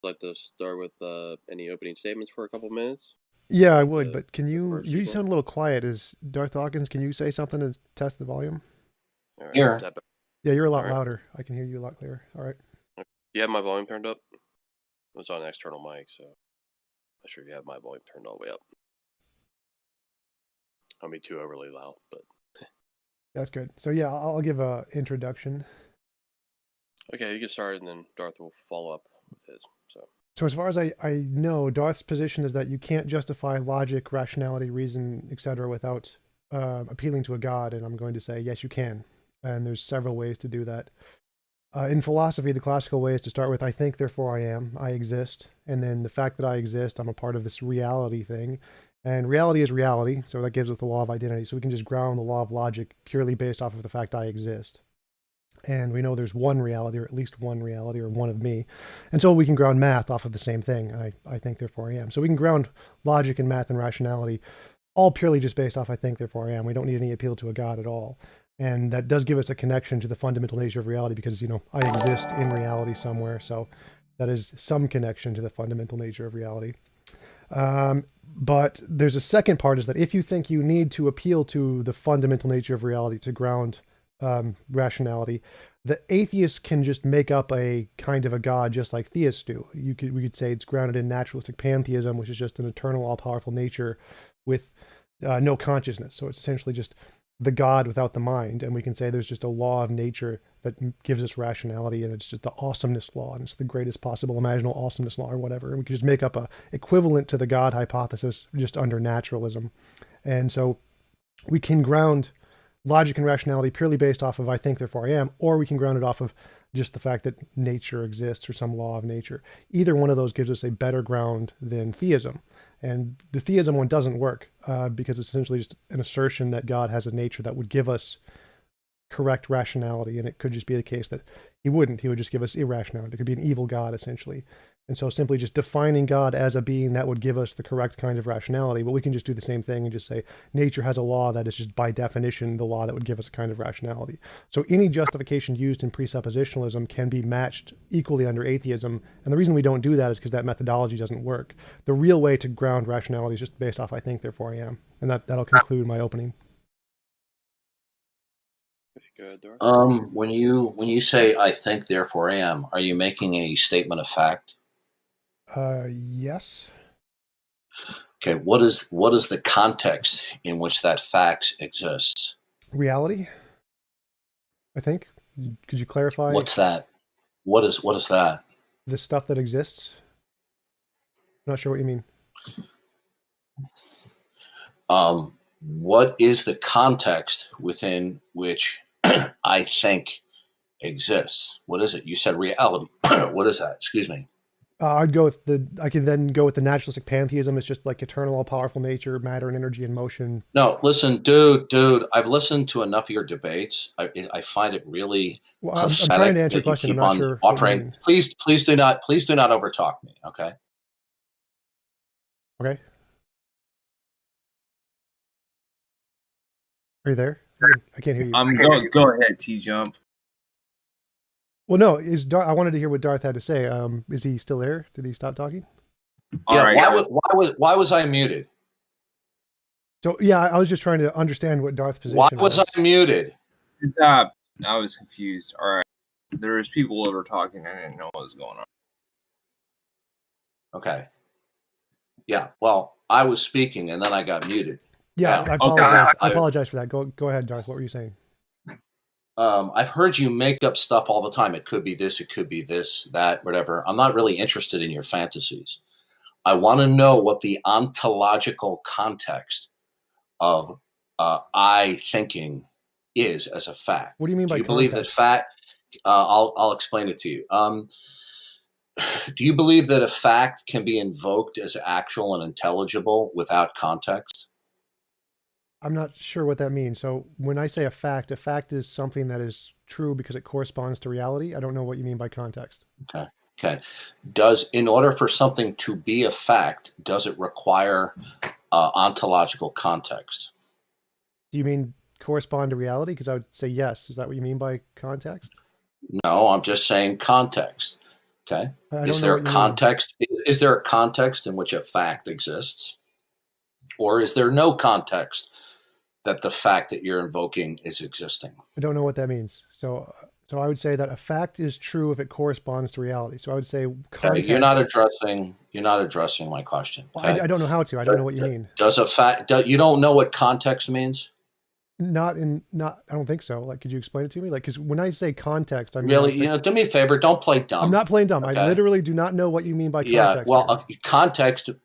like to start with any opening statements for a couple minutes? Yeah, I Like would, but can the you first you evening? sound a little quiet. Is Darth Dawkins, can you say something and test the volume? All right. Is Here. that better? Yeah, you're a All lot right. louder. I can hear you a lot clearer. All right. Do you have my volume turned up? It's on an external mic, so I'm not sure if you have my volume turned all the way up. I'll be too overly loud, but That's good. So yeah, I'll give a introduction. okay, you get started, and then Darth will follow up with his. So So as far as I know, Darth's position is that you can't justify logic, rationality, reason, etc. without appealing to a god, and I'm going to say yes, you can. And there's several ways to do that. In philosophy, the classical way is to start with I think, therefore I am, I exist. And then the fact that I exist, I'm a part of this reality thing. And reality is reality, so that gives us the law of identity. So we can just ground the law of logic purely based off of the fact I exist. And we know there's one reality, or at least one reality, or one of me. And so we can ground math off of the same thing. I think, therefore I am. So we can ground logic and math and rationality all purely just based off I think, therefore I am. We don't need any appeal to a god at all. And that does give us a connection to the fundamental nature of reality because, I exist in reality somewhere. So that is some connection to the fundamental nature of reality. But there's a second part is that if you think you need to appeal to the fundamental nature of reality to ground rationality, the atheist can just make up a kind of a god just like theists do. We could say it's grounded in naturalistic pantheism, which is just an eternal, all-powerful nature with no consciousness. So it's essentially just the God without the mind, and we can say there's just a law of nature that gives us rationality, and it's just the awesomeness law, and it's the greatest possible imaginable awesomeness law, or whatever. And we can just make up a equivalent to the God hypothesis just under naturalism, and so we can ground logic and rationality purely based off of I think, therefore I am, or we can ground it off of just the fact that nature exists or some law of nature. Either one of those gives us a better ground than theism. And the theism one doesn't work because it's essentially just an assertion that God has a nature that would give us correct rationality. And it could just be the case that he wouldn't. He would just give us irrationality. There could be an evil God, essentially. And so simply just defining God as a being that would give us the correct kind of rationality. But we can just do the same thing and just say nature has a law that is just by definition the law that would give us a kind of rationality. So any justification used in presuppositionalism can be matched equally under atheism. And the reason we don't do that is because that methodology doesn't work. The real way to ground rationality is just based off I think, therefore I am. And that'll conclude my opening. go ahead, Darth. When you say I think, therefore I am, are you making a statement of fact? Yes. Okay, what is the context in which that fact exists? Reality, I think. Could you clarify What's that? What is that? the stuff that exists? I'm not sure what you mean. What is the context within which I think exists? What is it? You said reality. What is that? Excuse me. I'd go with I can then go with the naturalistic pantheism. It's just like eternal, all powerful nature, matter and energy and motion. No, listen, dude. I've listened to enough of your debates. I find it really Well, I'm trying to pathetic answer your that you question. I'm keep not on sure what you offering. mean. Please do not overtalk me. Okay. Okay. Are you there? I can't hear you. Go ahead, TJump. Well, no, I wanted to hear what Darth had to say. Is he still there? Did he stop talking? Yeah. Why was I muted? So yeah, I was just trying to understand what Darth's position Why was I muted? Stop. I was confused. All right. There's people that were talking. I didn't know what was going on. Okay. Yeah. Well, I was speaking and then I got muted. Yeah, Yeah. I apologize. Okay. I apologize for that. Go ahead, Darth. What were you saying? I've heard you make up stuff all the time. It could be this, it could be this, that, whatever. I'm not really interested in your fantasies. I want to know what the ontological context of I thinking is as a fact. What do you mean by Do you believe that context? fact? I'll explain it to you. Do you believe that a fact can be invoked as actual and intelligible without context? I'm not sure what that means. So when I say a fact is something that is true because it corresponds to reality. I don't know what you mean by context. Okay. In order for something to be a fact, does it require ontological context? Do you mean correspond to reality? Because I would say yes. Is that what you mean by context? No, I'm just saying context. Okay. I Is don't know there what a you mean. context? Is there a context in which a fact exists? Or is there no context that the fact that you're invoking is existing? I don't know what that means. So I would say that a fact is true if it corresponds to reality. So I would say context. You're not addressing my question. Okay? I don't know how to. I don't know what you mean. Does a fact? You don't know what context means? Not. I don't think so. Like, could you explain it to me? Like, because when I say context, I mean, Really, do me a favor. Don't play dumb. I'm not playing dumb. Okay? I literally do not know what you mean by context. Yeah. Well,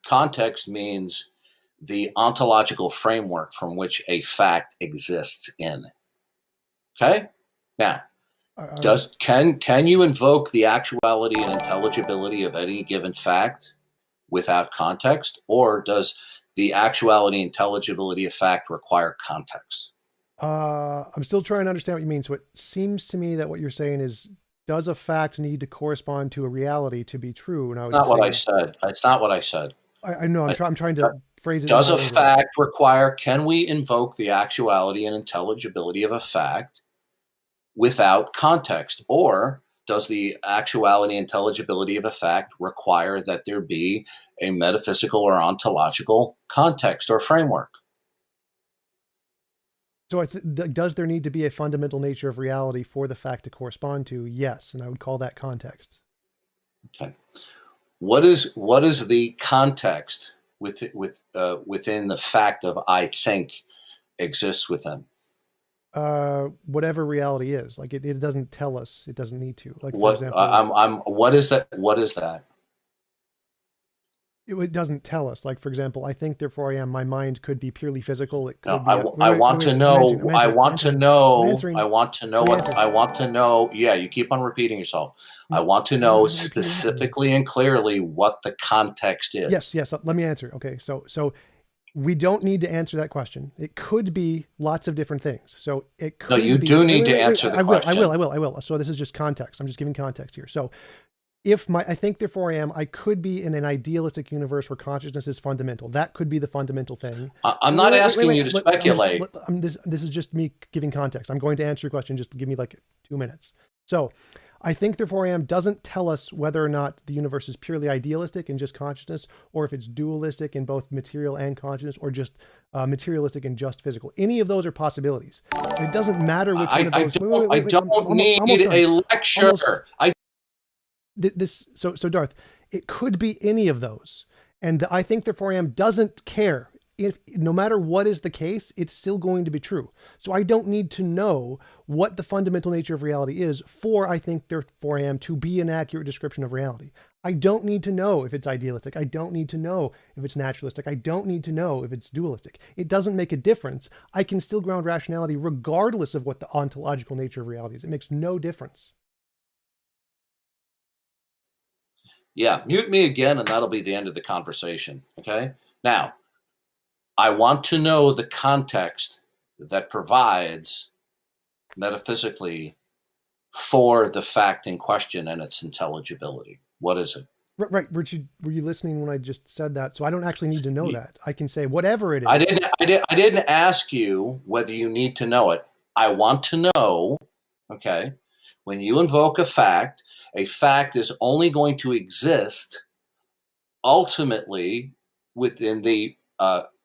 context means the ontological framework from which a fact exists in. Okay. Now, can you invoke the actuality and intelligibility of any given fact without context, or does the actuality and intelligibility of fact require context? I'm still trying to understand what you mean. So it seems to me that what you're saying is, does a fact need to correspond to a reality to be true? And I would That's not what say, I said. It's not what I said. I know. I'm trying to phrase it. Does a fact require? Can we invoke the actuality and intelligibility of a fact without context, or does the actuality and intelligibility of a fact require that there be a metaphysical or ontological context or framework? So does there need to be a fundamental nature of reality for the fact to correspond to? Yes, and I would call that context. Okay. What is the context within the fact of I think exists within? Whatever reality is. Like it doesn't tell us. It doesn't need to. Like, for What example, what is that? What is that? It doesn't tell us. Like, for example, I think, therefore I am. My mind could be purely physical. It could No, I want to know. I want to know. Yeah, you keep on repeating yourself. I want to know specifically and clearly what the context is. Yes. Let me answer. Okay, so we don't need to answer that question. It could be lots of different things. So it could. No, you do need to answer the question. I will. So this is just context. I'm just giving context here. So if I think, therefore I am, I could be in an idealistic universe where consciousness is fundamental. That could be the fundamental thing. I'm not asking you to speculate. This is just me giving context. I'm going to answer your question. Just give me like 2 minutes. So I think, therefore I am doesn't tell us whether or not the universe is purely idealistic in just consciousness, or if it's dualistic in both material and consciousness, or just materialistic and just physical. Any of those are possibilities. And it doesn't matter which one of those. I don't need a lecture. So Darth, it could be any of those, and I think, therefore I am doesn't care. If no matter what is the case, it's still going to be true. So I don't need to know what the fundamental nature of reality is for I think, therefore I am to be an accurate description of reality. I don't need to know if it's idealistic. I don't need to know if it's naturalistic. I don't need to know if it's dualistic. It doesn't make a difference. I can still ground rationality regardless of what the ontological nature of reality is. It makes no difference. Yeah, mute me again, and that'll be the end of the conversation. Okay? Now, I want to know the context that provides metaphysically for the fact in question and its intelligibility. What is it? Right. Were you listening when I just said that? So I don't actually need to know that. I can say whatever it is. I didn't ask you whether you need to know it. I want to know, okay, when you invoke a fact is only going to exist ultimately within the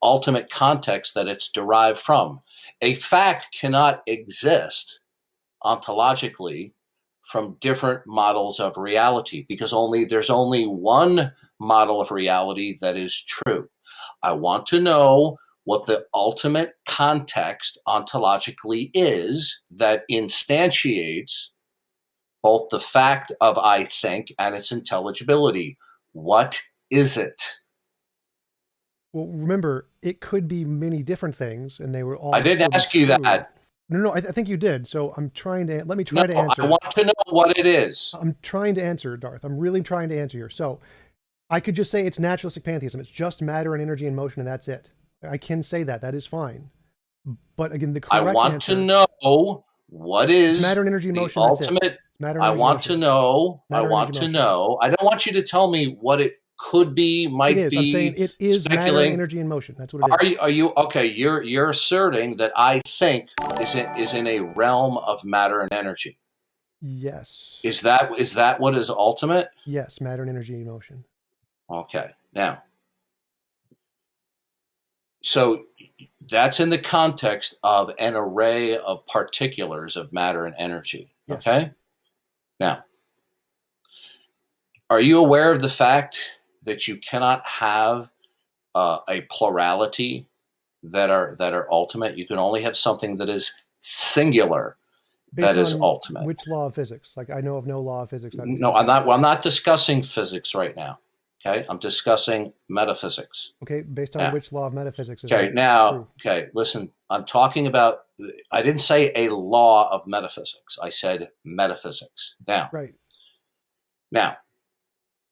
ultimate context that it's derived from. A fact cannot exist ontologically from different models of reality because there's only one model of reality that is true. I want to know what the ultimate context ontologically is that instantiates both the fact of I think and its intelligibility. What is it? Well, remember, it could be many different things, and they were all. I didn't ask you that. No, I think you did. So I'm trying to. Let me try to answer. I want to know what it is. I'm trying to answer, Darth. I'm really trying to answer here. So I could just say it's naturalistic pantheism. It's just matter and energy and motion, and that's it. I can say that. That is fine. But again, the correct I want to know what is matter and energy and motion. Ultimate. I want to know. I want to know. I don't want you to tell me what it could be, might be. I'm saying it is matter, energy, and motion. That's what it is. Are you okay? You're asserting that I think is in a realm of matter and energy. Yes. Is that what is ultimate? Yes, matter and energy in motion. Okay. Now, so that's in the context of an array of particulars of matter and energy. Yes. Okay. Now, are you aware of the fact that you cannot have a plurality that are ultimate? You can only have something that is singular, Based that is on ultimate. which law of physics? Like, I know of no law of physics. That No, I'm not. Well, I'm not discussing physics right now. Okay, I'm discussing metaphysics. Okay, based on which law of metaphysics? Is Okay, that now, true? okay, listen. I'm talking about. I didn't say a law of metaphysics. I said metaphysics. Now, Right. now,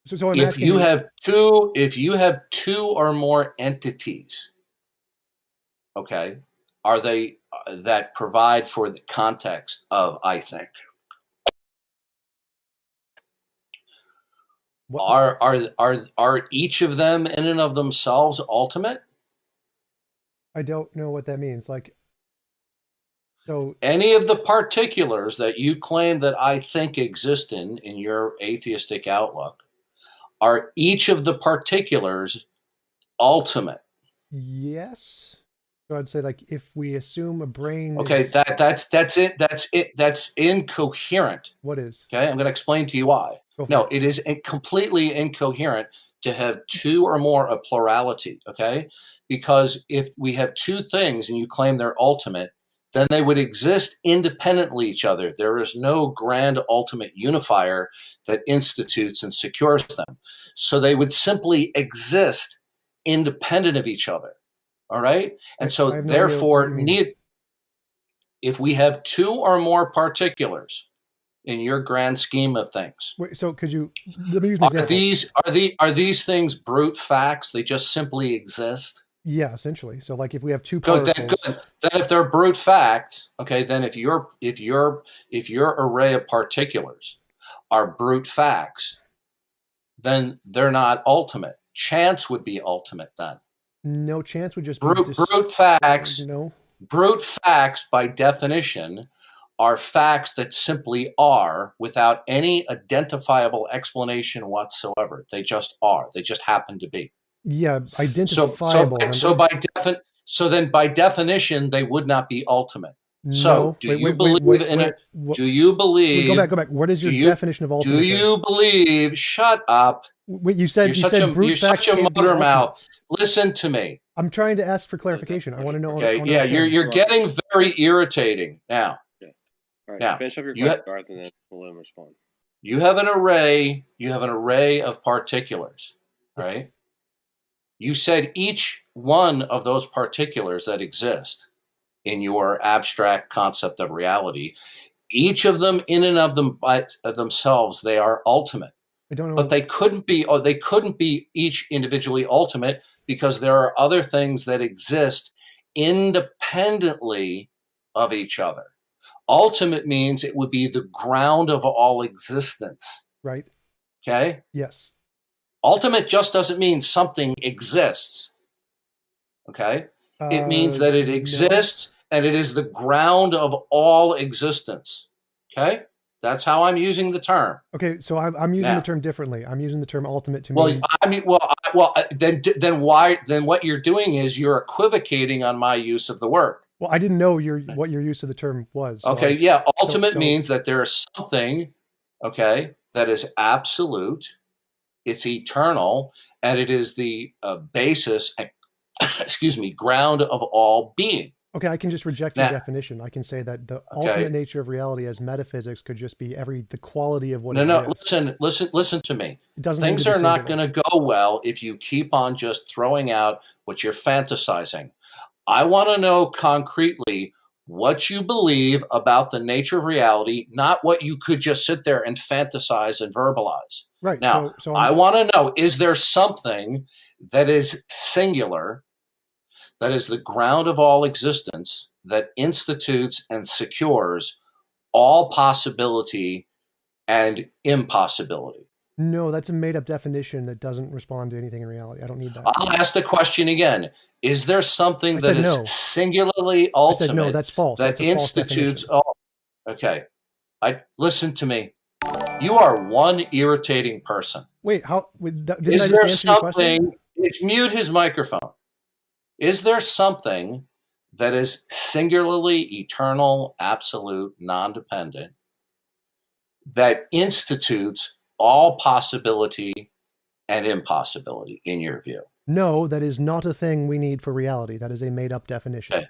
So I'm if asking you have two or more entities, okay, are they that provide for the context of I think? Are each of them in and of themselves ultimate? I don't know what that means. Like, so any of the particulars that you claim that I think exist in your atheistic outlook, are each of the particulars ultimate? yes. So I'd say, like, if we assume a brain. Okay, is, that's incoherent. What is? Okay, I'm going to explain to you why. No, it is completely incoherent to have two or more, a plurality. Okay, because if we have two things and you claim they're ultimate, then they would exist independently of each other. There is no grand ultimate unifier that institutes and secures them. So they would simply exist independent of each other. All right. And so therefore, if we have two or more particulars in your grand scheme of things. Wait, so could you, let me use an example. Are these things brute facts? They just simply exist? Yeah, essentially. So like if we have two particles. Good. Then if they're brute facts, okay, then if your array of particulars are brute facts, then they're not ultimate. Chance would be ultimate then. No, chance would just brute facts. No. Brute facts by definition are facts that simply are without any identifiable explanation whatsoever. They just are. They just happen to be. Yeah, identifiable. So then by definition, they would not be ultimate. No. So do you believe in it? Do you believe? Go back. What is your definition of ultimate? Do you believe? Shut up. Wait, you said you're such a motor mouth. Listen to me. I'm trying to ask for clarification. I want to know. Okay, yeah, you're getting very irritating now. Yeah. All right, now, finish up your question, Darth, and then we'll let him respond. You have an array of particulars, right? You said each one of those particulars that exist in your abstract concept of reality, each of them in and of them by themselves, they are ultimate. I don't know. But they couldn't be each individually ultimate because there are other things that exist independently of each other. Ultimate means it would be the ground of all existence. Right. Okay? Yes. Ultimate just doesn't mean something exists. Okay? It means that it exists and it is the ground of all existence. Okay? That's how I'm using the term. Okay, so I'm using the term differently. I'm using the term ultimate to mean. Then what you're doing is you're equivocating on my use of the word. Well, I didn't know what your use of the term was. So ultimate means that there is something, okay, that is absolute, it's eternal, and it is the basis, ground of all being. Okay, I can just reject your definition. I can say that the ultimate nature of reality as metaphysics could just be the quality of what it is. Listen to me. Things are not going to go well if you keep on just throwing out what you're fantasizing. I want to know concretely what you believe about the nature of reality, not what you could just sit there and fantasize and verbalize. Right. Now, I want to know, is there something that is singular, that is the ground of all existence, that institutes and secures all possibility and impossibility? No, that's a made-up definition that doesn't respond to anything in reality. I don't need that. I'll ask the question again. Is there something that is singularly ultimate? No, that's false. That institutes all? Okay. Listen to me. You are one irritating person. Wait, didn't I Is just there answer your question? something? Mute his microphone. Is there something that is singularly eternal, absolute, non-dependent, that institutes all possibility and impossibility, in your view? No, that is not a thing we need for reality. That is a made-up definition.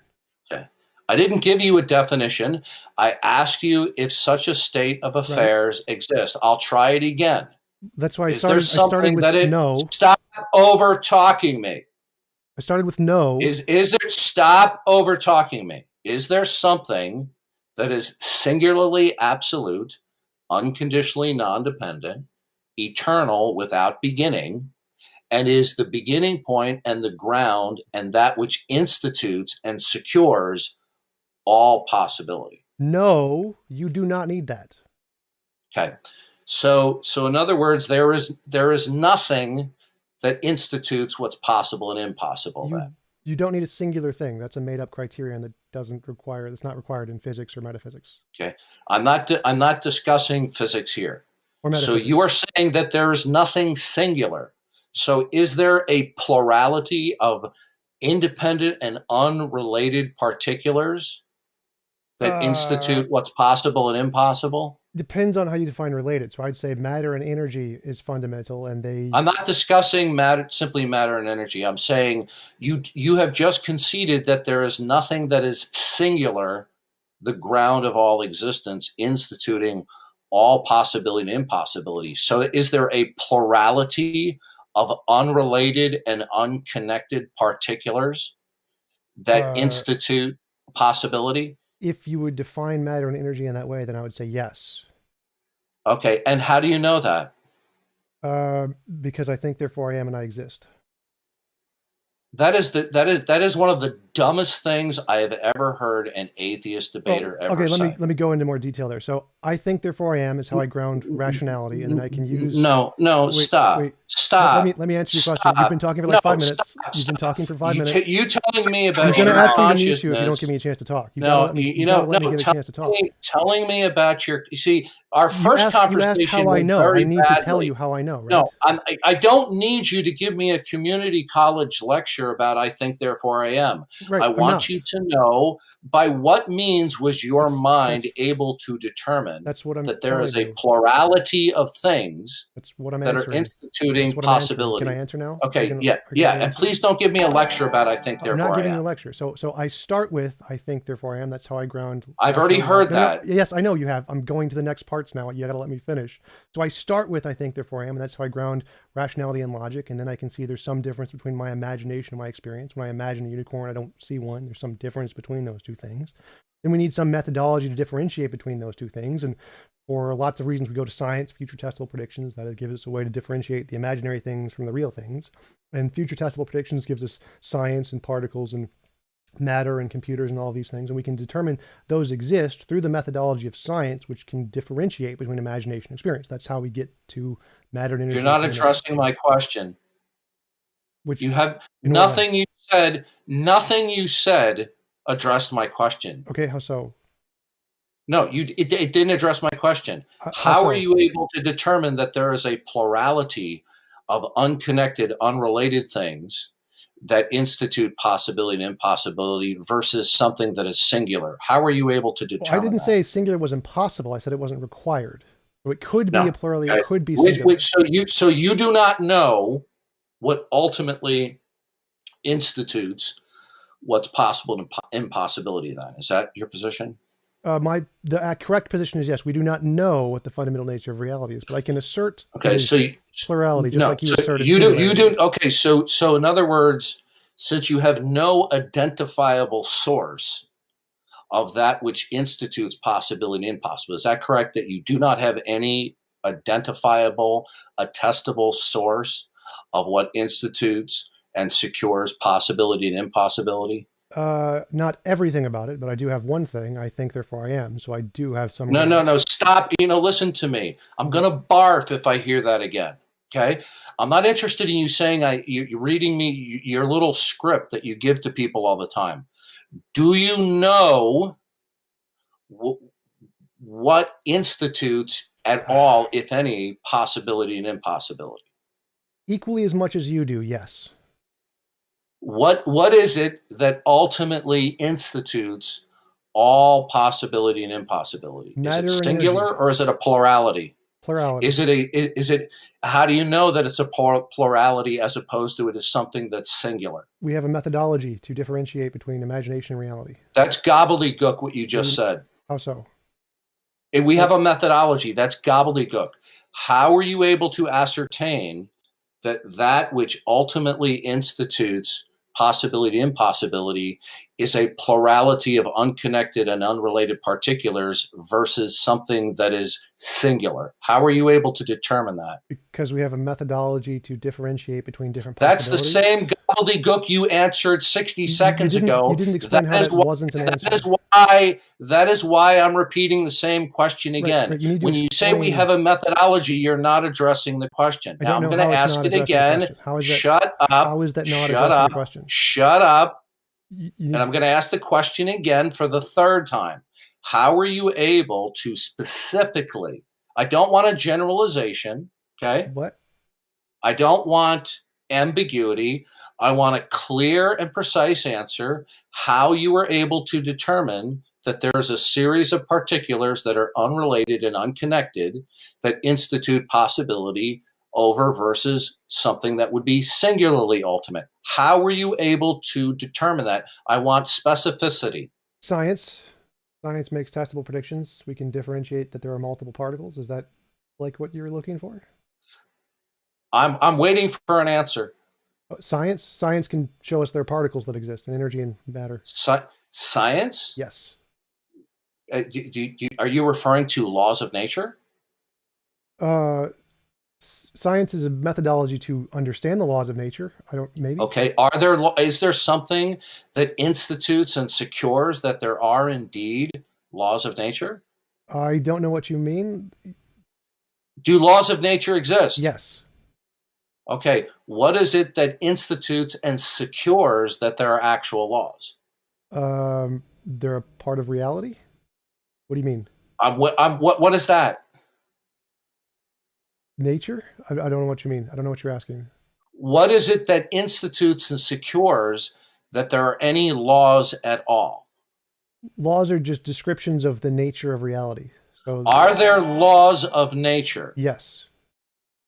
Okay. I didn't give you a definition. I asked you if such a state of affairs exists. I'll try it again. That's why I Is there started something with that it? no. Stop over talking me. I started with no. Is there? Stop over talking me. Is there something that is singularly absolute, unconditionally non-dependent, eternal, without beginning, and is the beginning point and the ground and that which institutes and secures all possibility? No, you do not need that. Okay. So in other words, there is nothing that institutes what's possible and impossible. You don't need a singular thing. That's a made-up criterion that that's not required in physics or metaphysics. Okay. I'm not discussing physics here. So you are saying that there is nothing singular. So is there a plurality of independent and unrelated particulars that institute what's possible and impossible? Depends on how you define related. So I'd say matter and energy is fundamental, and I'm not discussing simply matter and energy. I'm saying you have just conceded that there is nothing that is singular, the ground of all existence, instituting all possibility and impossibility. So is there a plurality of unrelated and unconnected particulars that institute possibility? If you would define matter and energy in that way, then I would say yes. Okay, and how do you know that? Because I think, therefore I am, and I exist. That is one of the dumbest things I have ever heard an atheist debater ever say. Okay, let me go into more detail there. So I think, therefore I am is how I ground rationality, and then I can use. No, stop. Let me answer your question. You've been talking for like 5 minutes. You've been talking for 5 minutes. You telling me about your consciousness. I'm going to ask you to mute you if you don't give me a chance to talk. Telling me about your. You see, our first conversation. You asked how I know. I need to tell you how I know. Right? No, I don't need you to give me a community college lecture about I think, therefore I am. Right, I want you to know by what means was your mind able to determine that there is a plurality of things that are instituting possibility. Can I answer now? Okay, yeah. And please don't give me a lecture about I think, therefore I am. I'm not giving you a lecture. So I start with I think, therefore I am. That's how I ground. I've already heard that. Yes, I know you have. I'm going to the next parts now. You got to let me finish. So I start with I think, therefore I am, and that's how I ground rationality and logic, and then I can see there's some difference between my imagination and my experience. When I imagine a unicorn, I don't see one. There's some difference between those two things. Then we need some methodology to differentiate between those two things, and for lots of reasons we go to science, future testable predictions. That gives us a way to differentiate the imaginary things from the real things, and future testable predictions gives us science and particles and matter and computers and all these things, and we can determine those exist through the methodology of science, which can differentiate between imagination and experience. That's how we get to matter and energy. You're not addressing my question. Which you have nothing you said. Nothing you said addressed my question. Okay, how so? No, it didn't address my question. How are you able to determine that there is a plurality of unconnected, unrelated things that institute possibility and impossibility versus something that is singular? How are you able to determine? I didn't say singular was impossible. I said it wasn't required. So it could be a plurality. It could be singular. So you do not know what ultimately institutes what's possible and impossibility. Then is that your position? The correct position is yes. We do not know what the fundamental nature of reality is, but I can assert plurality just like you asserted. You do. Okay, so in other words, since you have no identifiable source of that which institutes possibility and impossible, is that correct? That you do not have any identifiable, attestable source of what institutes and secures possibility and impossibility? Not everything about it, but I do have one thing. I think, therefore I am. So I do have some. No. Stop. Listen to me. I'm going to barf if I hear that again. Okay. I'm not interested in you saying you're reading me your little script that you give to people all the time. Do you know what institutes at all, if any, possibility and impossibility? Equally as much as you do, yes. What is it that ultimately institutes all possibility and impossibility? Matter is and it singular energy. or is it a plurality? Plurality. Is it how do you know that it's a plurality as opposed to it is something that's singular? We have a methodology to differentiate between imagination and reality. That's gobbledygook what you just said. How so? We have a methodology. That's gobbledygook. How are you able to ascertain that which ultimately institutes possibility and impossibility is a plurality of unconnected and unrelated particulars versus something that is singular? How are you able to determine that? Because we have a methodology to differentiate between different That's the possibilities. same gobbledygook you answered 60 seconds ago. You didn't explain how that wasn't an answer. That is why I'm repeating the same question again. Right, when you say we have a methodology, you're not addressing the question. Now I'm going to ask it again. Shut up. How is that not addressing the question? Shut up. And I'm going to ask the question again for the third time. How are you able to specifically, I don't want a generalization, okay? What? I don't want ambiguity. I want a clear and precise answer. How you were able to determine that there's a series of particulars that are unrelated and unconnected that institute possibility over versus something that would be singularly ultimate. How were you able to determine that? I want specificity. Science. Science makes testable predictions. We can differentiate that there are multiple particles. Is that like what you're looking for? I'm waiting for an answer. Science? Science can show us there are particles that exist in energy and matter. Science? Yes. Are you referring to laws of nature? Science is a methodology to understand the laws of nature. Maybe. Okay. Is there something that institutes and secures that there are indeed laws of nature? I don't know what you mean. Do laws of nature exist? Yes. Okay. What is it that institutes and secures that there are actual laws? They're a part of reality. What do you mean? What is that? Nature? I don't know what you mean. I don't know what you're asking. What is it that institutes and secures that there are any laws at all? Laws are just descriptions of the nature of reality. So are there laws of nature? Yes.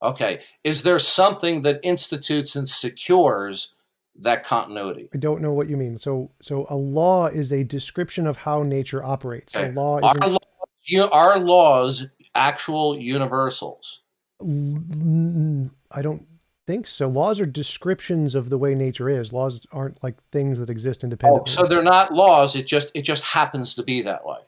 Okay. Is there something that institutes and secures that continuity? I don't know what you mean. So a law is a description of how nature operates. Okay. A law isn't... Are laws actual universals? I don't think so. Laws are descriptions of the way nature is. Laws aren't like things that exist independently. So they're not laws. It just happens to be that way.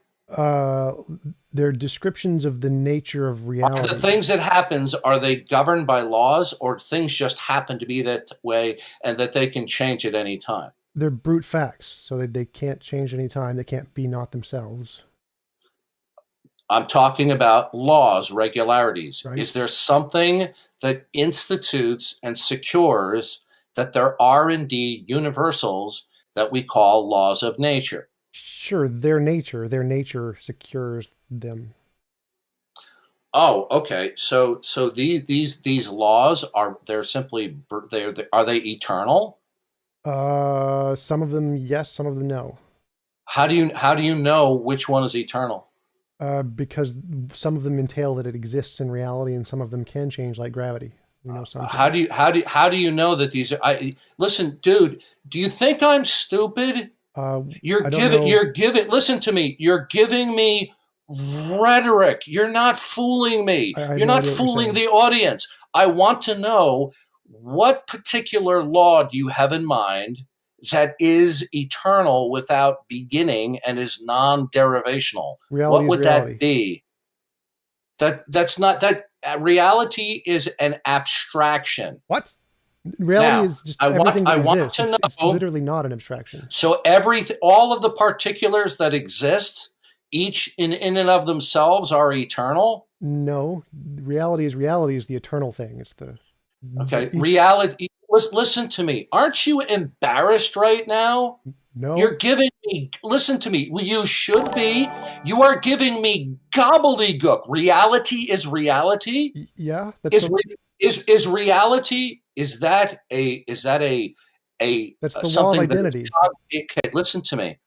They're descriptions of the nature of reality. The things that happens, are they governed by laws, or things just happen to be that way and that they can change at any time? They're brute facts, so they can't change any time. They can't be not themselves. I'm talking about laws, regularities. Right. Is there something that institutes and secures that there are indeed universals that we call laws of nature? Sure, their nature secures them. Oh, okay. So these laws are they eternal? Some of them yes, some of them no. How do you know which one is eternal? Because some of them entail that it exists in reality, and some of them can change, like gravity. We know some. How do you know that these are? Listen, dude. Do you think I'm stupid? You're giving. Listen to me. You're giving me rhetoric. You're not fooling me. You're not fooling the audience. I want to know what particular law do you have in mind that is eternal without beginning and is non-derivational? What would that be? That's not that. Reality is an abstraction. What? Reality is just everything that exists. Want to know, it's literally not an abstraction. So all of the particulars that exist, each in and of themselves, are eternal? No, reality is the eternal thing. It's the reality. Listen to me. Aren't you embarrassed right now? No. You're giving me, listen to me, you should be, you are giving me gobbledygook. Reality is reality? Yeah. Is reality, is that a That's the something law of identity. Okay, listen to me.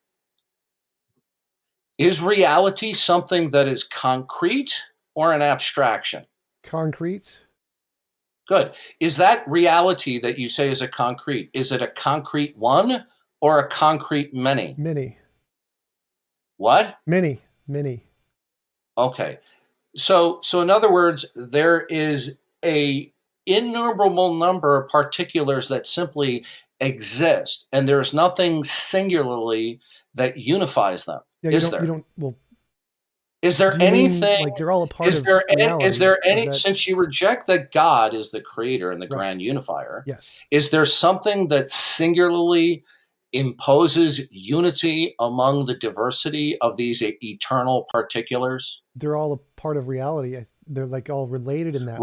Is reality something that is concrete or an abstraction? Concrete. Good. Is that reality that you say is a concrete? Is it a concrete one or a concrete many? Many. What? Many. Okay. So in other words, there is a innumerable number of particulars that simply exist, and there's nothing singularly that unifies them. Yeah, Is there? You don't. Well, is there do you mean, anything? like they're all a part Is of there reality? is there any? Is that, Since you reject that God is the creator and the Right. grand unifier, yes. is there something that singularly imposes unity among the diversity of these eternal particulars? They're all a part of reality. They're like all related in that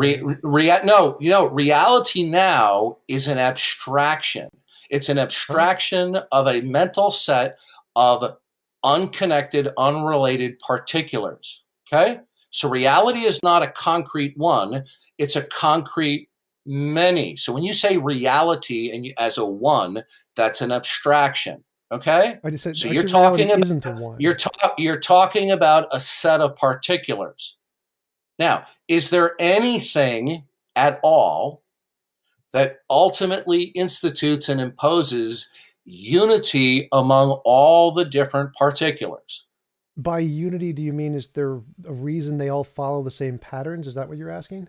No, reality now is an abstraction. It's an abstraction of a mental set of unconnected, unrelated particulars. Okay? So reality is not a concrete one, it's a concrete many. So when you say reality and as a one, that's an abstraction. Okay? I just said, so I you're said reality talking about isn't a one. you're talking about a set of particulars. Now, is there anything at all that ultimately institutes and imposes unity among all the different particulars? By unity, do you mean is there a reason they all follow the same patterns? Is that what you're asking?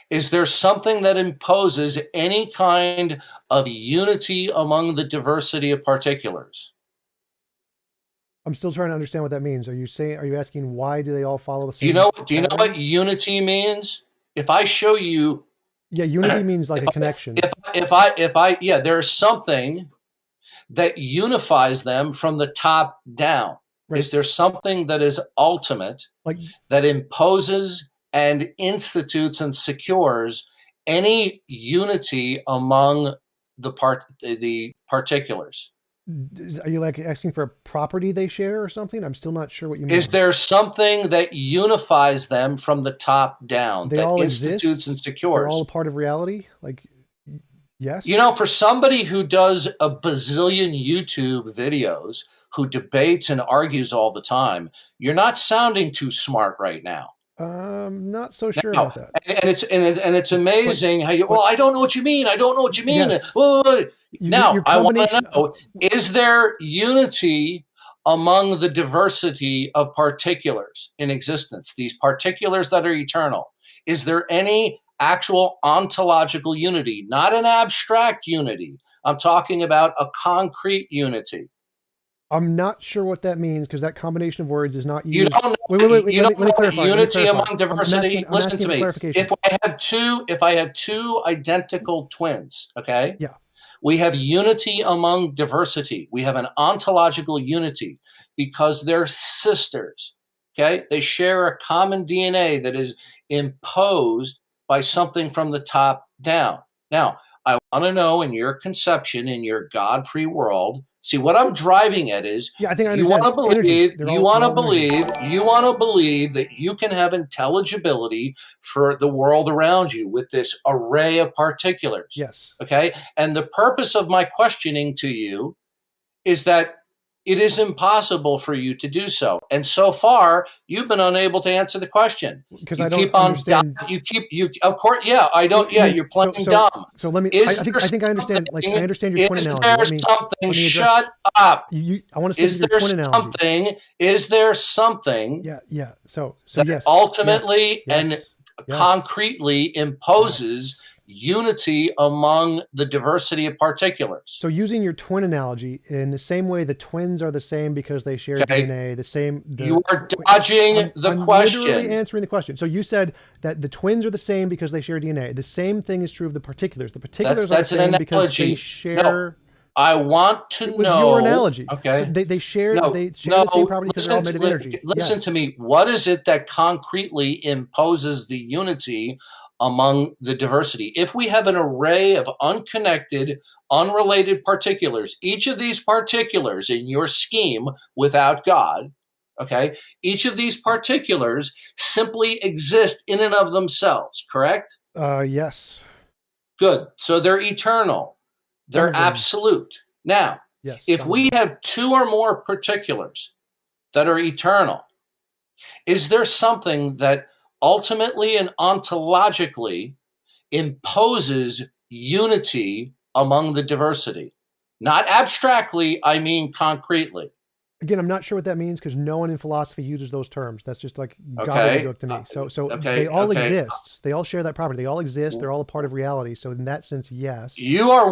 Is there something that imposes any kind of unity among the diversity of particulars? I'm still trying to understand what that means. Are you asking why do they all follow the same? Do you know what unity means? If I show you, yeah, unity means like a connection. Yeah, there's something that unifies them from the top down. Right. Is there something that is ultimate, like that imposes and institutes and secures any unity among the particulars? Are you like asking for a property they share or something? I'm still not sure what you mean. Is there something that unifies them from the top down, they that all institutes exist? and secures? They're all a part of reality? Like, yes? You know, for somebody who does a bazillion YouTube videos, who debates and argues all the time, you're not sounding too smart right now. Not so sure about that. And it's amazing how you. Well, I don't know what you mean. I don't know what you mean. Yes. Now, I want to know: is there unity among the diversity of particulars in existence? These particulars that are eternal. Is there any actual ontological unity, not an abstract unity? I'm talking about a concrete unity. I'm not sure what that means because that combination of words is not used. You don't know. Wait. Let me clarify. Unity among diversity. I'm Listen to me. Clarification. If I have two identical twins, okay? Yeah. We have unity among diversity. We have an ontological unity because they're sisters. Okay? They share a common DNA that is imposed by something from the top down. Now, I want to know, in your conception, in your God-free world, see what I'm driving at is, yeah, I think I you want to believe that you can have intelligibility for the world around you with this array of particulars. Yes. Okay. And the purpose of my questioning to you is that it is impossible for you to do so. And so far, you've been unable to answer the question. Because you I don't keep on understand. Of course, yeah, I don't, yeah, you're playing dumb. So let me, I think I understand, like, I understand your twin analogy. Shut up. I want to stick with your twin analogy. Is there something Yeah. So that yes. ultimately yes, and yes, concretely imposes unity among the diversity of particulars? So using your twin analogy, in the same way the twins are the same because they share DNA, you are dodging the question. I'm literally answering the question. So you said that the twins are the same because they share DNA. The same thing is true of the particulars. The particulars are the same because they share... No. I want to know. It was your analogy. Okay. So they share the same property because they're all made of energy. Listen to me. What is it that concretely imposes the unity among the diversity. If we have an array of unconnected, unrelated particulars, each of these particulars in your scheme without God, okay, each of these particulars simply exist in and of themselves, correct? Yes. Good. So they're eternal. They're absolute. Now, yes, if we have two or more particulars that are eternal, is there something that ultimately and ontologically imposes unity among the diversity? Not abstractly, I mean concretely. Again, I'm not sure what that means because no one in philosophy uses those terms. That's just like gobbledygook to me. So they all exist. They all share that property. They all exist. They're all a part of reality. So in that sense, yes. You are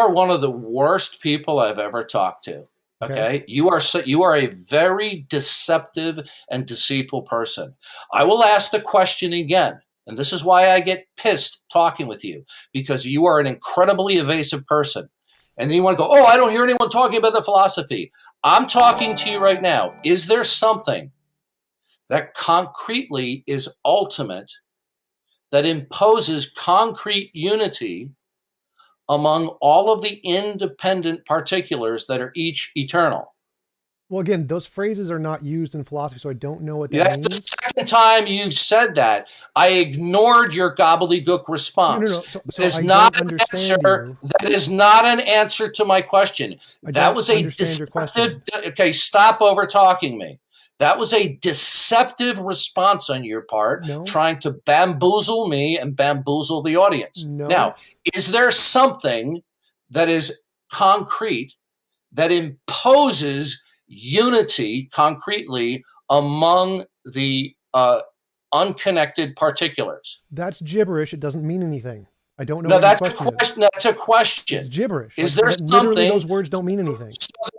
one of the worst people I've ever talked to. Okay, you are a very deceptive and deceitful person. I will ask the question again, and this is why I get pissed talking with you, because you are an incredibly evasive person. And then you want to go, oh, I don't hear anyone talking about the philosophy. I'm talking to you right now. Is there something that concretely is ultimate, that imposes concrete unity among all of the independent particulars that are each eternal? Well, again, those phrases are not used in philosophy, so I don't know what that means. That's the second time you said that. I ignored your gobbledygook response. No. So that is not an answer. That is not an answer to my question. That was a deceptive. Okay, stop over talking me. That was a deceptive response on your part, trying to bamboozle me and bamboozle the audience. Now, is there something that is concrete that imposes unity concretely among the unconnected particulars? That's gibberish. It doesn't mean anything. I don't know. No, that's a question. That's a question. It's gibberish. Is there something? Those words don't mean anything.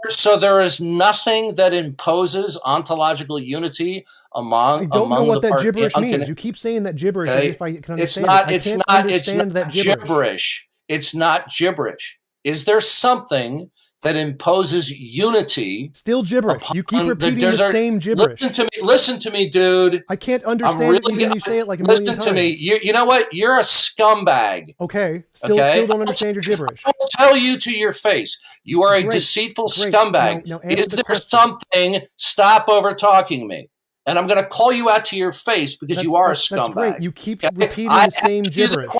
So there is nothing that imposes ontological unity among. I don't know what that gibberish means. You keep saying that gibberish. Okay. If I can understand It's not gibberish. It's not gibberish. Is there something that imposes unity? Still gibberish. You keep repeating the same gibberish. Listen to me, dude. I can't understand it even when you say it like a million times. Listen to me. You know what? You're a scumbag. Okay. Still don't understand your gibberish. I will tell you to your face. You are a deceitful scumbag. Now is there something? Stop over talking me. And I'm going to call you out to your face because you are a scumbag. That's great. You keep repeating the same gibberish.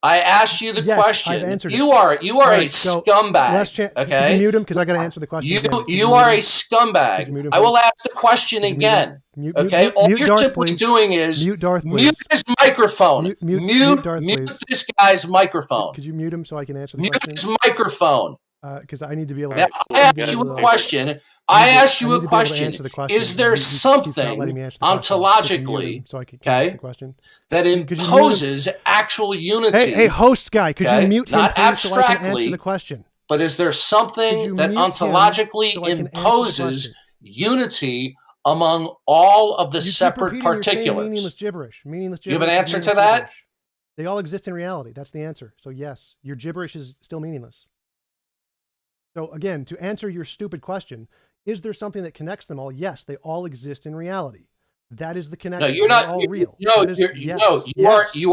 I asked you the question. I've answered you are a scumbag. Okay, you can mute him because I got to answer the question. You are a scumbag. I will ask the question again. Okay, all you're simply doing is mute his microphone. Mute this guy's microphone. Could you mute him so I can answer the question? Mute his microphone. Because I need to be able to. I asked you a question. Is there something ontologically, that imposes actual unity? Hey, host guy, could you mute him not abstractly, so I can answer the question? But is there something that ontologically imposes unity among all of the separate particulars? Meaningless gibberish. You have an answer to that? They all exist in reality. That's the answer. So yes, your gibberish is still meaningless. So again, to answer your stupid question, is there something that connects them all? Yes, they all exist in reality. That is the connection. No, you're not. All real. You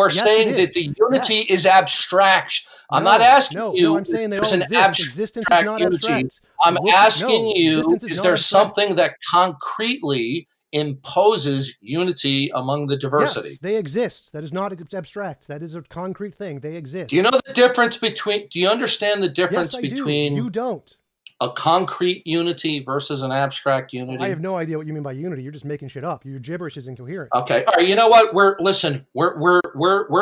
are saying that the unity is abstract. I'm not asking you. No, I'm saying they all exist. Existence is not abstract. I'm asking you, is there something that concretely imposes unity among the diversity? Yes, they exist. That is not abstract. That is a concrete thing. They exist. Do you know the difference between? Do you understand the difference between? You don't. A concrete unity versus an abstract unity? I have no idea what you mean by unity. You're just making shit up. Your gibberish is incoherent. Okay. All right. You know what? We're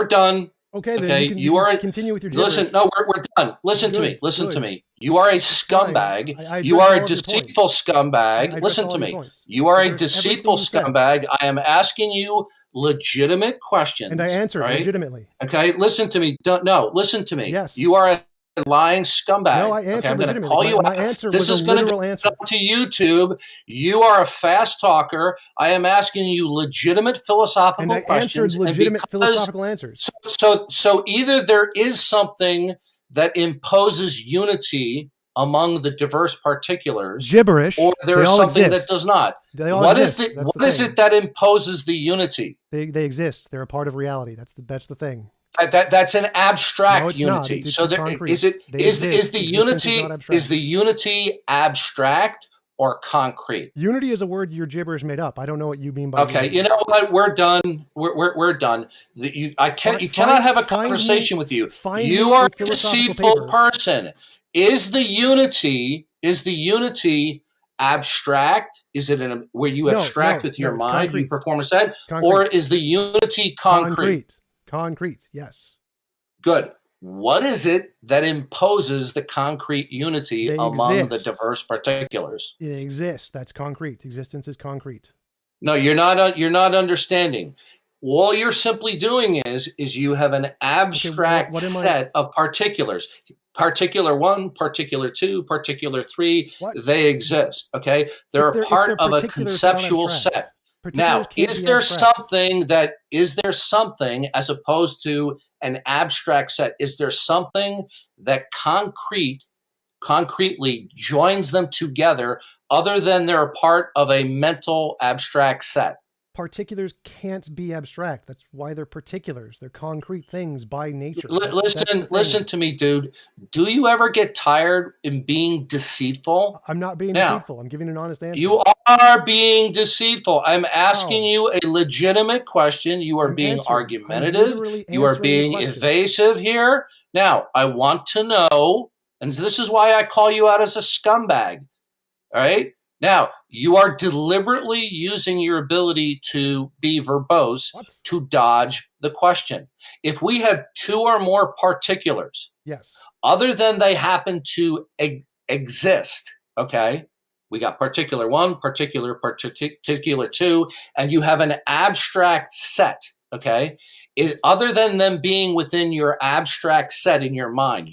done. Okay. Then you can continue with your gibberish. Listen. No, we're done. Listen to me. Listen to me. You are a scumbag. You are a deceitful scumbag. Listen to me. You are a deceitful scumbag. I am asking you legitimate questions. And I answer legitimately. Okay. Listen to me. Listen to me. Yes. You are a lying scumbag. No, I answered I'm going to legitimately. call you My out. answer This was is a going to literal go answer. up to YouTube. You are a fast talker. I am asking you legitimate philosophical and I questions. Answered legitimate philosophical answers. So either there is something that imposes unity among the diverse particulars, Gibberish. or there They is all something exist. that does not. They all What exist. is That's what is thing. it that imposes the unity? They exist. They're a part of reality. That's the thing. That's an abstract No, it's unity. not. It's So there, concrete. is it They is exist. the Existence is unity not abstract. is the unity abstract or concrete? Unity is a word your gibberish made up. I don't know what you mean by Okay, unity. you know what? We're done. We're done. You cannot have a conversation with you. You are a deceitful person. Is the unity abstract? Is it where you abstract with your mind? Concrete. You perform a set, Concrete. or is the unity concrete? Concrete. Yes. Good. What is it that imposes the concrete unity among the diverse particulars? It exists. That's concrete. Existence is concrete. No, you're not understanding. All you're simply doing is you have an abstract set of particulars. Particular 1, particular 2, particular 3, they exist. Okay? They're part of a conceptual set. Now, is there something as opposed to an abstract set? Is there something that concretely joins them together other than they're a part of a mental abstract set? Particulars can't be abstract. That's why they're particulars. They're concrete things by nature. Listen to me, dude. Do you ever get tired in being deceitful? I'm not being deceitful. I'm giving an honest answer. You are being deceitful. I'm asking you a legitimate question. You are being argumentative. You are being evasive here. Now, I want to know, and this is why I call you out as a scumbag. All right? Now, you are deliberately using your ability to be verbose to dodge the question. If we have 2 or more particulars, other than they happen to exist, okay? We got particular 1, particular 2, and you have an abstract set, okay? Other than them being within your abstract set in your mind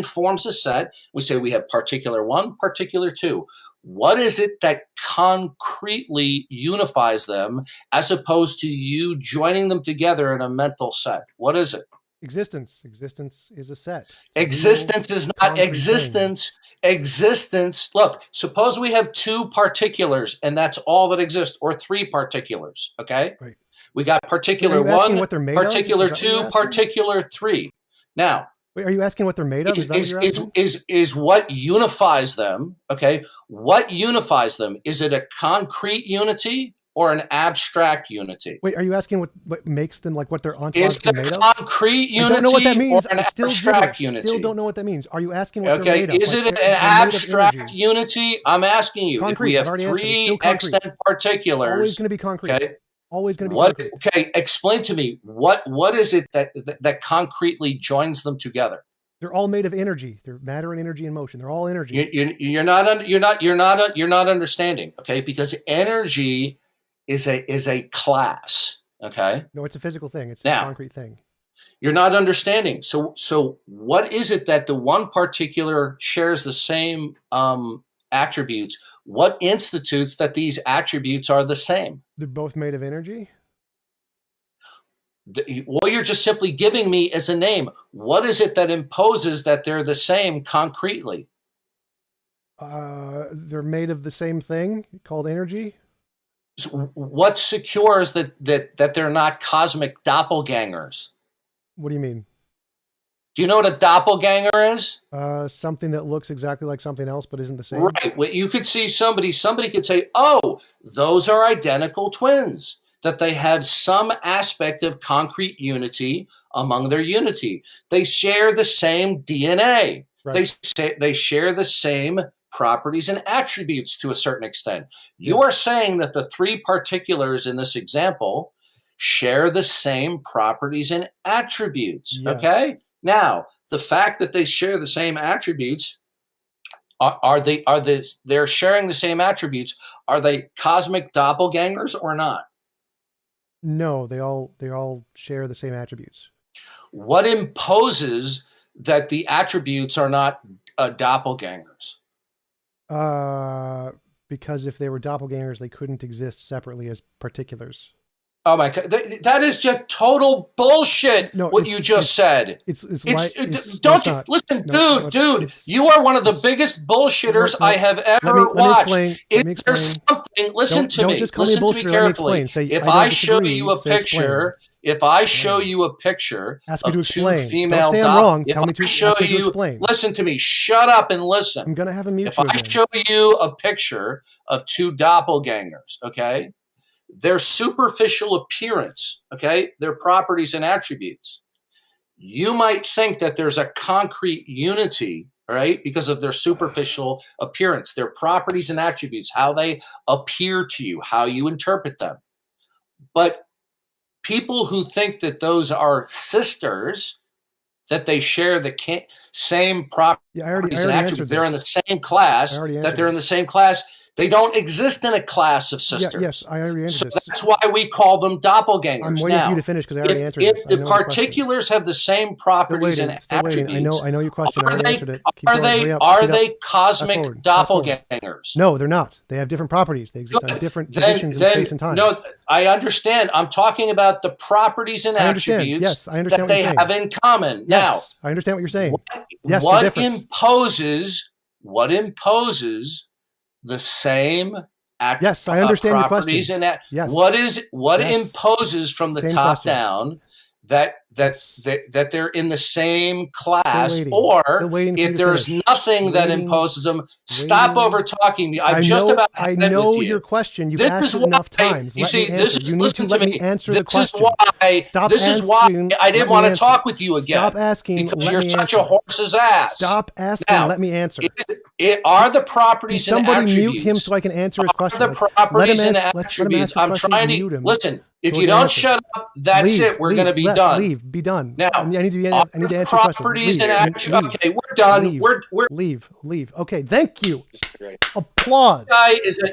forms a set. We say we have particular 1, particular 2. What is it that concretely unifies them as opposed to you joining them together in a mental set? What is it? Existence. Existence is a set. Existence is not existence. Existence. Look, suppose we have 2 particulars and that's all that exists, or 3 particulars. Okay. Right. We got particular 1, particular 2, particular 3. Now, wait, are you asking what they're made of? Is what unifies them, okay? What unifies them? Is it a concrete unity or an abstract unity? Wait, are you asking what makes them, like what they're ontologically made of? Is it a concrete unity I don't know what that means. or an abstract unity? Still don't know what that means. Are you asking what they're made of? Is it an abstract unity? I'm asking you. Concrete. If we have 3 extant particulars. Always going to be concrete. Okay. Always going to be concrete. Okay, explain to me what is it that concretely joins them together? They're all made of energy. They're matter and energy and motion. They're all energy. You're not understanding. Okay, because energy is a class. Okay. No, it's a physical thing. It's a concrete thing. You're not understanding. So what is it that the one particular shares the same attributes? What institutes that these attributes are the same? They're both made of energy? Well, you're just simply giving me as a name. What is it that imposes that they're the same concretely? They're made of the same thing called energy. So what secures that they're not cosmic doppelgangers? What do you mean? Do you know what a doppelganger is? Something that looks exactly like something else but isn't the same. Right. Well, you could see somebody could say, oh, those are identical twins, that they have some aspect of concrete unity among their unity. They share the same DNA. Right. They share the same properties and attributes to a certain extent. You are saying that the 3 particulars in this example share the same properties and attributes. Yes. Okay? Now, the fact that they share the same attributes, they're sharing the same attributes, are they cosmic doppelgangers or not? No, they all share the same attributes. What imposes that the attributes are not doppelgangers? Because if they were doppelgangers, they couldn't exist separately as particulars. Oh my God, that is just total bullshit. No, what you just said. Don't you listen, dude? You are one of the biggest bullshitters I have ever watched. Is there something? Listen to me. Listen to me carefully. If I show you a picture, of two female listen to me. Shut up and listen. I'm gonna have a mute. If I show you a picture of two doppelgangers, okay? Their superficial appearance, okay, their properties and attributes. You might think that there's a concrete unity, right, because of their superficial appearance, their properties and attributes, how they appear to you, how you interpret them. But people who think that those are sisters, that they share the same properties and attributes, they're in the same class, they don't exist in a class of sisters. Yes, I already answered this. That's why we call them doppelgangers. I'm waiting for you to finish because I already answered this. If the particulars have the same properties and attributes, I know your question. I already answered it. Are they cosmic doppelgangers? No, they're not. They have different properties. They exist on different positions in space and time. No, I understand. I'm talking about the properties and attributes that they have in common. Now, I understand what you're saying. What imposes the same I understand properties and what imposes from the top down that they're in the same class, or if there's nothing that imposes them. Stop over talking me. I know your question. You've asked it enough times. You see, you need to let me answer the question. This is why I didn't want to talk with you again. Stop asking. Because you're such a horse's ass. Stop asking. Let me answer. Are the properties and attributes? Somebody mute him so I can answer his question. Are the properties and attributes? I'm trying to listen. If you don't shut up, that's it. We're going to be done. Be done. Now, I need to answer properties and attributes. Okay, we're done. We're leave. Okay, thank you. Applause.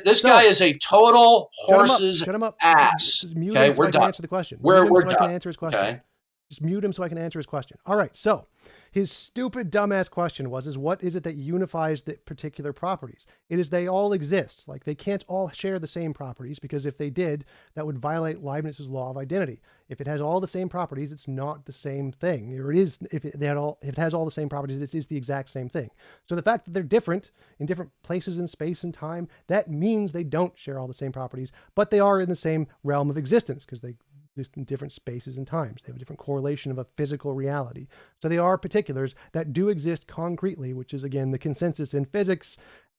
This guy is a total horse's ass. Okay, we're done. Answer the question. We're done. I can answer his question. Okay. Just mute him so I can answer his question. All right. So his stupid dumbass question was what is it that unifies the particular properties? It is they all exist. Like they can't all share the same properties because if they did, that would violate Leibniz's law of identity. If it has all the same properties, it's not the same thing. Or it is if it has all the same properties, it is the exact same thing. So the fact that they're different in different places in space and time, that means they don't share all the same properties, but they are in the same realm of existence because they exist in different spaces and times. They have a different correlation of a physical reality. So they are particulars that do exist concretely, which is again the consensus in physics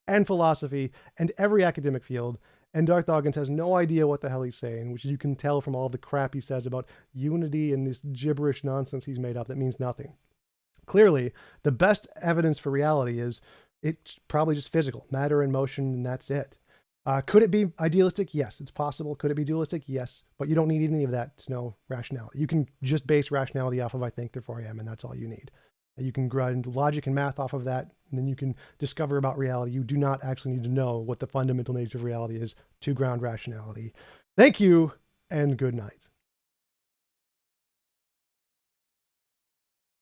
and philosophy and every academic field. And Darth Dawkins has no idea what the hell he's saying, which you can tell from all the crap he says about unity and this gibberish nonsense he's made up that means nothing. Clearly, the best evidence for reality is it's probably just physical, matter and motion, and that's it. Could it be idealistic? Yes, it's possible. Could it be dualistic? Yes, but you don't need any of that to know rationality. You can just base rationality off of I think, therefore I am, and that's all you need. You can grind logic and math off of that, and then you can discover about reality. You do not actually need to know what the fundamental nature of reality is to ground rationality. Thank you, and good night.